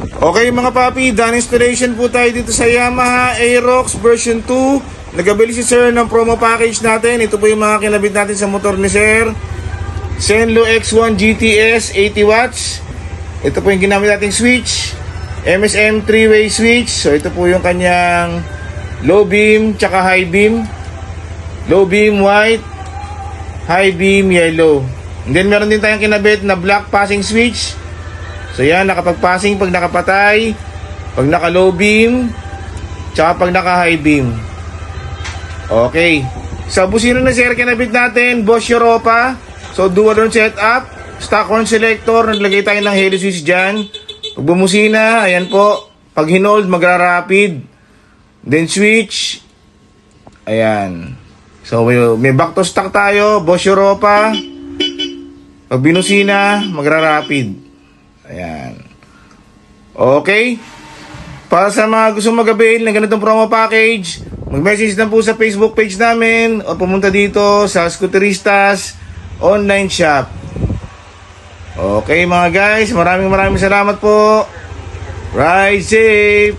Okay mga papi, done installation po tayo dito sa Yamaha Aerox version 2. Nagabili si sir ng promo package natin. Ito po yung mga kinabit natin sa motor ni sir. Senlo X1 GTS 80 watts. Ito po yung ginamit nating switch, MSM 3-way switch. So ito po yung kanyang low beam tsaka high beam. Low beam white, high beam yellow. And then meron din tayong kinabit na black passing switch. So yan, nakapag-passing pag nakapatay, pag naka-low beam, tsaka pag naka-high beam. Okay. Sa busina na sir, kinabit natin, Bosch Europa. So dual horn setup, stock horn selector, naglagay tayo ng halo switch dyan. Pag bumusina, ayan po, pag hinold, magra-rapid. Then switch, ayan. So may back to stock tayo, Bosch Europa. Pag binusina, magra-rapid. Ayan. Okay. Para sa mga gusto mag-avail ng ganitong promo package, mag-message na po sa Facebook page namin o pumunta dito sa Scooteristas online shop. Okay mga guys, maraming salamat po. Ride safe.